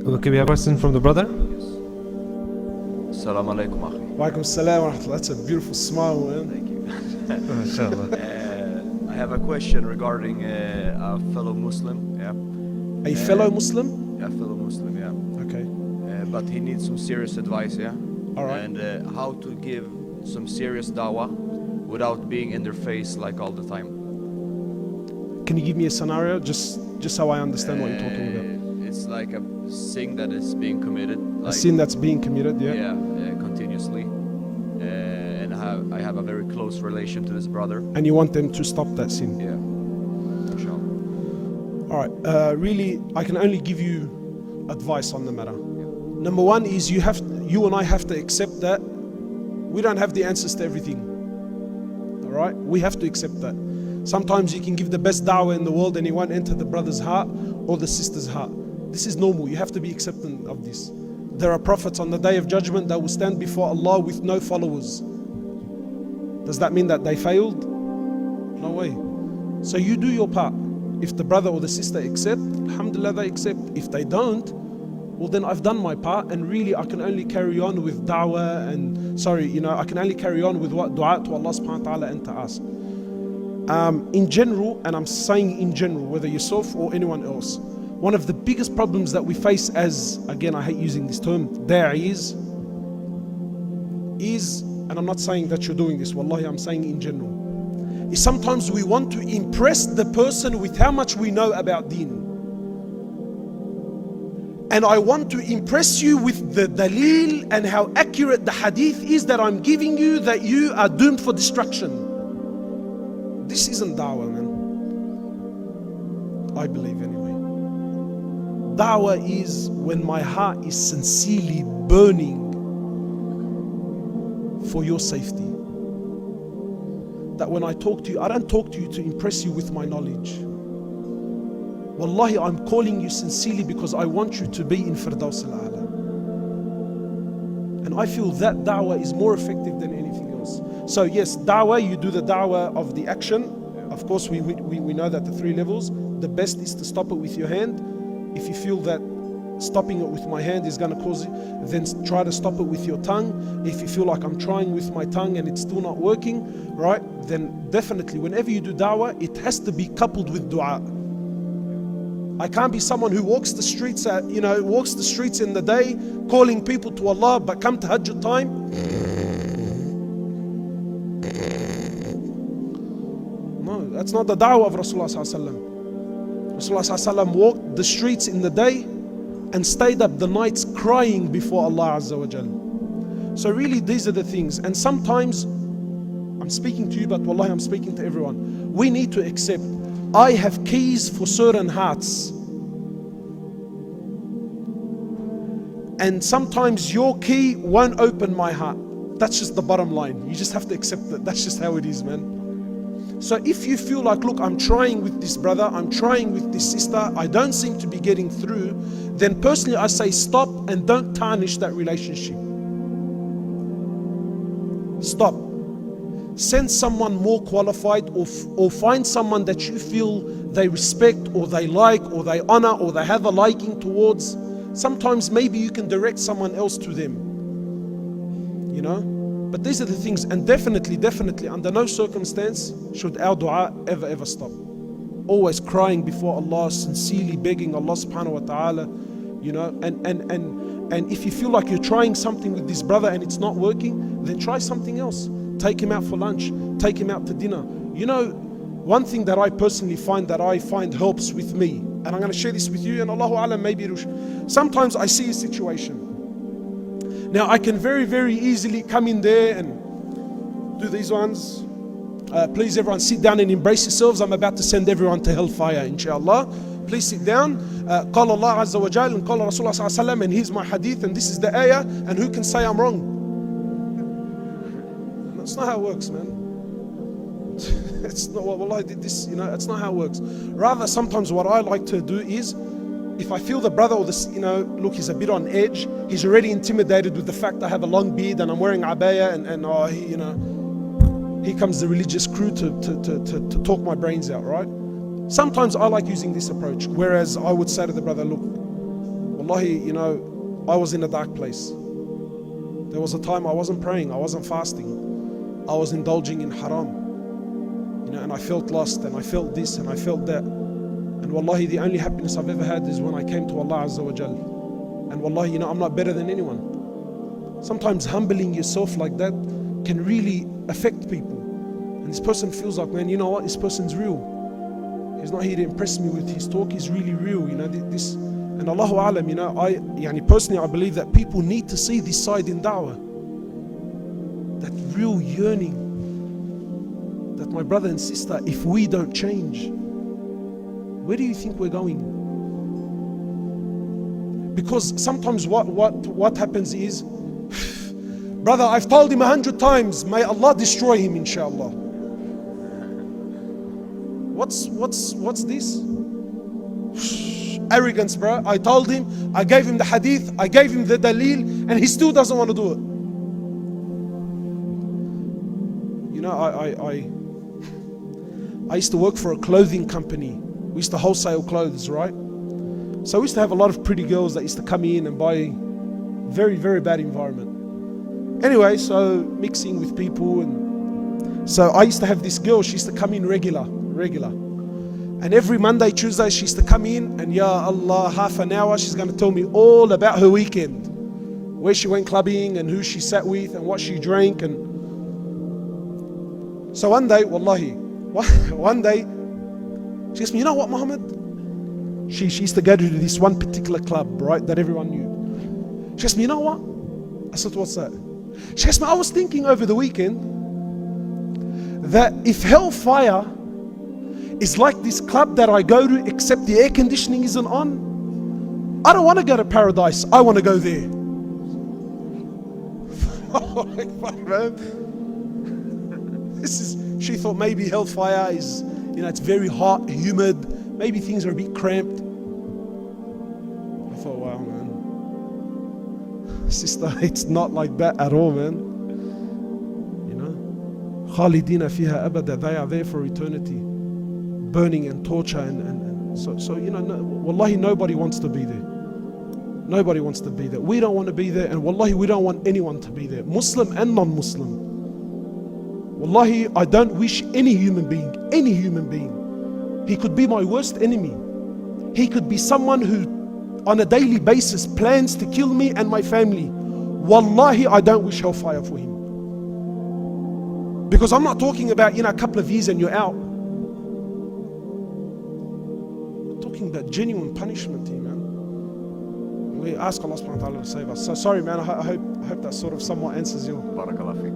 Okay, we have a question from the brother. Assalamu alaikum, akhi. Walaikum salam wa rahmatullah. That's a beautiful smile, man. Thank you. Inshallah. I have a question regarding a fellow Muslim. Yeah. A fellow Muslim? A fellow Muslim, yeah. Okay. But he needs some serious advice, yeah. All right. And how to give some serious dawah without being in their face like all the time. Can you give me a scenario just so I understand what you're talking about? It's like a sin that is being committed. A sin that's being committed, yeah? Yeah, continuously. And I have a very close relation to this brother. And you want them to stop that sin? Yeah. Inshallah. All right. Really, I can only give you advice on the matter. Number one is you and I have to accept that we don't have the answers to everything. All right? We have to accept that. Sometimes you can give the best da'wah in the world and it won't enter the brother's heart or the sister's heart. This is normal. You have to be accepting of this. There are prophets on the day of judgment that will stand before Allah with no followers. Does that mean that they failed? No way. So you do your part. If the brother or the sister accept, alhamdulillah, they accept. If they don't, well then I've done my part, and really I can only carry on with da'wah and I can only carry on with what dua to Allah subhanahu wa ta'ala and to us. In general, and I'm saying in general, whether yourself or anyone else, one of the biggest problems that we face as, again, I hate using this term, da'is, is, and I'm not saying that you're doing this, wallahi, I'm saying in general, is sometimes we want to impress the person with how much we know about deen. And I want to impress you with the dalil and how accurate the hadith is that I'm giving you, that you are doomed for destruction. This isn't da'wah, man. I believe anyway. Da'wah is when my heart is sincerely burning for your safety. That when I talk to you, I don't talk to you to impress you with my knowledge. Wallahi, I'm calling you sincerely because I want you to be in Firdaus al-A'la. And I feel that da'wah is more effective than anything else. So yes, da'wah, you do the da'wah of the action. Of course, we know that the 3 levels. The best is to stop it with your hand. If you feel that stopping it with my hand is going to cause it, then try to stop it with your tongue. If you feel like I'm trying with my tongue and it's still not working, right, then definitely whenever you do da'wah, it has to be coupled with dua. I can't be someone who walks the streets in the day calling people to Allah, but come tahajjud time, no, that's not the da'wah of Rasulullah sallallahu alaihi wasallam. Rasulullah sallallahu alaihi wasallam walked the streets in the day and stayed up the nights crying before Allah Azza wa Jal. So really these are the things. And sometimes, I'm speaking to you, but wallahi I'm speaking to everyone. We need to accept, I have keys for certain hearts. And sometimes your key won't open my heart. That's just the bottom line. You just have to accept that. That's just how it is, man. So if you feel like, look, I'm trying with this brother, I'm trying with this sister, I don't seem to be getting through, then personally I say stop and don't tarnish that relationship. Stop. Send someone more qualified, or find someone that you feel they respect or they like or they honor or they have a liking towards. Sometimes maybe you can direct someone else to them, you know. But these are the things, and definitely under no circumstance should our dua ever stop. Always crying before Allah, sincerely begging Allah subhanahu wa ta'ala, you know. And if you feel like you're trying something with this brother and it's not working, then try something else. Take him out for lunch, take him out to dinner. You know, one thing that I personally find helps with me, and I'm going to share this with you, and Allahu Alam, maybe sometimes I see a situation. Now I can very easily come in there and do these ones. Please everyone sit down and embrace yourselves. I'm about to send everyone to hellfire, inshallah. Please sit down. Qala Allah Azza wa Jal and Qala Rasulullah Sallallahu Alaihi Wasallam, and here's my hadith and this is the ayah, and who can say I'm wrong? That's not how it works, man. It's not, well, I did this, you know, it's not how it works. Rather, sometimes what I like to do is, if I feel the brother or this, you know, look, he's a bit on edge, he's already intimidated with the fact I have a long beard and I'm wearing abaya, and you know, here comes the religious crew to talk my brains out, right? Sometimes I like using this approach, whereas I would say to the brother, look, wallahi, you know, I was in a dark place. There was a time I wasn't praying, I wasn't fasting, I was indulging in haram, you know, and I felt lost, and I felt this, and I felt that. And wallahi, the only happiness I've ever had is when I came to Allah Azza wa Jal. And wallahi, you know, I'm not better than anyone. Sometimes humbling yourself like that can really affect people. And this person feels like, man, you know what, this person's real. He's not here to impress me with his talk, he's really real, you know, this. And Allahu Alam, you know, personally I believe that people need to see this side in da'wah. That real yearning. That my brother and sister, if we don't change, where do you think we're going? Because sometimes what happens is, brother, I've told him 100 times, may Allah destroy him, inshallah. What's this? Arrogance, bro. I told him, I gave him the hadith, I gave him the dalil, and he still doesn't want to do it. You know, I used to work for a clothing company. We used to wholesale clothes, right? So we used to have a lot of pretty girls that used to come in and buy. Very, very bad environment. Anyway, so mixing with people, and so I used to have this girl, she used to come in regular. And every Monday, Tuesday, she used to come in, and ya Allah, half an hour, she's going to tell me all about her weekend. Where she went clubbing, and who she sat with, and what she drank. And so one day, wallahi, one day, she asked me, you know what, Muhammad? She used to go to this one particular club, right, that everyone knew. She asked me, you know what? I said, what's that? She asked me, I was thinking over the weekend that if hellfire is like this club that I go to, except the air conditioning isn't on, I don't want to go to paradise, I want to go there. She thought maybe hellfire is, you know, it's very hot, humid, maybe things are a bit cramped. I thought, wow, man. Sister, it's not like that at all, man. You know, Khalidina fiha abada, they are there for eternity. Burning and torture, and so you know, wallahi, nobody wants to be there. Nobody wants to be there. We don't want to be there, and wallahi, we don't want anyone to be there, Muslim and non-Muslim. Wallahi, I don't wish any human being, he could be my worst enemy, he could be someone who on a daily basis plans to kill me and my family. Wallahi, I don't wish hellfire for him. Because I'm not talking about, you know, a couple of years and you're out. That genuine punishment here, man. We ask Allah subhanahu wa ta'ala to save us. So sorry, man, I hope that sort of somewhat answers your. Barakallah fik.